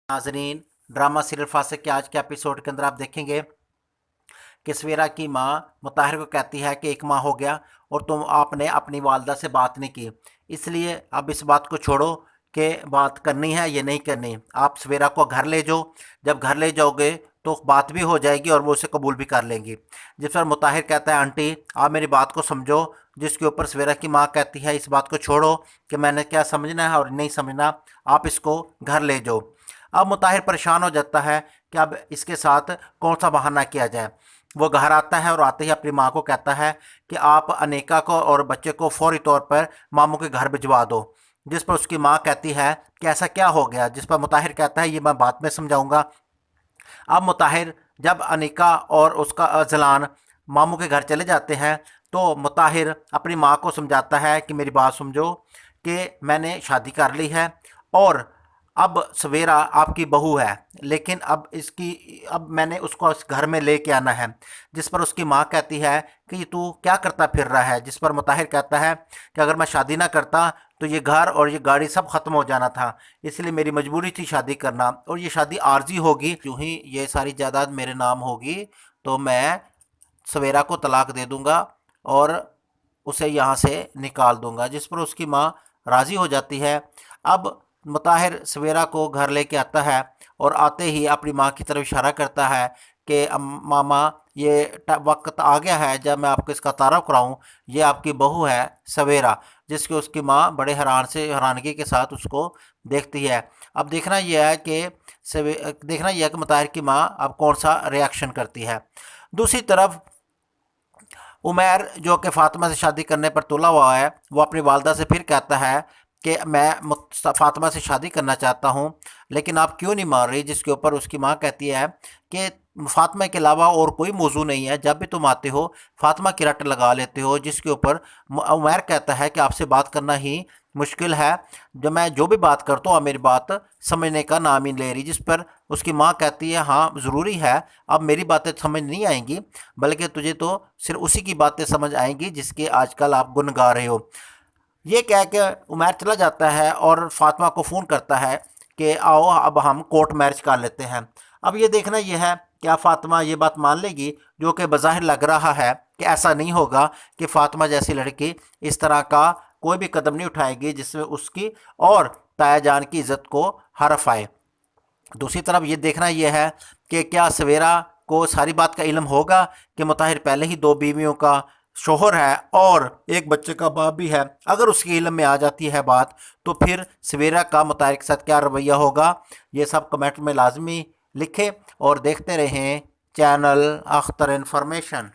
नाजरीन, drama serial फासिक के आज के एपिसोड के अंदर आप देखेंगे कि सवेरा की माँ मुताहिर को कहती है कि एक माह हो गया और तुम आपने अपनी वालदा से बात नहीं की, इसलिए अब इस बात को छोड़ो कि बात करनी है या नहीं करनी। आप सवेरा को घर ले जाओ, जब घर ले जाओगे तो बात भी हो जाएगी और वो उसे कबूल भी कर लेंगी। जिस पर मुताहिर कहता है आंटी आप मेरी बात को समझो, जिसके ऊपर सवेरा की माँ कहती है इस बात को छोड़ो कि मैंने क्या समझना है और नहीं समझना, आप इसको घर ले जाओ। अब मुताहिर परेशान हो जाता है कि अब इसके साथ कौन सा बहाना किया जाए। वो घर आता है और आते ही अपनी माँ को कहता है कि आप अनेका को और बच्चे को फौरी तौर पर मामू के घर भिजवा दो। जिस पर उसकी माँ कहती है कि ऐसा क्या हो गया, जिस पर मुताहिर कहता है ये मैं बाद में समझाऊंगा। अब मुताहिर जब अनिका और उसका अजलान मामू के घर चले जाते हैं तो मुताहिर अपनी माँ को समझाता है कि मेरी बात समझो कि मैंने शादी कर ली है और अब सवेरा आपकी बहू है, लेकिन अब मैंने उसको इस घर में लेके आना है। जिस पर उसकी माँ कहती है कि तू क्या करता फिर रहा है। जिस पर मुताहिर कहता है कि अगर मैं शादी ना करता तो ये घर और ये गाड़ी सब ख़त्म हो जाना था, इसलिए मेरी मजबूरी थी शादी करना, और ये शादी आर्जी होगी। यूँ ही ये सारी जायदाद मेरे नाम होगी तो मैं सवेरा को तलाक दे दूंगा और उसे यहाँ से निकाल दूंगा। जिस पर उसकी माँ राज़ी हो जाती है। अब मुताहिर सवेरा को घर लेके आता है और आते ही अपनी माँ की तरफ इशारा करता है कि मामा ये वक्त आ गया है जब मैं आपको इसका तारफ़ कराऊं, ये आपकी बहू है सवेरा। जिसकी उसकी माँ बड़े हैरानगी के साथ उसको देखती है। अब देखना यह है कि मुताहिर की माँ अब कौन सा रिएक्शन करती है। दूसरी तरफ उमैर जो कि फ़ातिमा से शादी करने पर तुला हुआ है, वो अपनी वालदा से फिर कहता है कि मैं फ़ातिमा से शादी करना चाहता हूँ, लेकिन आप क्यों नहीं मान रही। जिसके ऊपर उसकी माँ कहती है कि फ़ातिमा के अलावा और कोई मौजू नहीं है, जब भी तुम आते हो फ़ातिमा की रट लगा लेते हो। जिसके ऊपर उमैर कहता है कि आपसे बात करना ही मुश्किल है, जब मैं जो भी बात करता हूँ आप मेरी बात समझने का नाम ही ले रही। जिस पर उसकी माँ कहती है हाँ ज़रूरी है, अब मेरी बातें समझ नहीं आएंगी, बल्कि तुझे तो सिर्फ उसी की बातें समझ आएंगी जिसके आजकल आप गुन गा रहे हो। ये कह के उमैर चला जाता है और फातिमा को फ़ोन करता है कि आओ अब हम कोर्ट मैरिज कर लेते हैं। अब ये देखना यह है क्या फातिमा ये बात मान लेगी, जो कि बज़ाहिर लग रहा है कि ऐसा नहीं होगा कि फातिमा जैसी लड़की इस तरह का कोई भी कदम नहीं उठाएगी जिसमें उसकी और ताया जान की इज़्ज़त को हरफ आए। दूसरी तरफ ये देखना यह है कि क्या सवेरा को सारी बात का इल्म होगा कि मुताहिर पहले ही 2 बीवियों का शोहर है और एक बच्चे का बाप भी है। अगर उसके इल्म में आ जाती है बात तो फिर सवेरा का मुताहिर के साथ क्या रवैया होगा, ये सब कमेंट में लाजमी लिखें और देखते रहें चैनल अख्तर इन्फॉर्मेशन।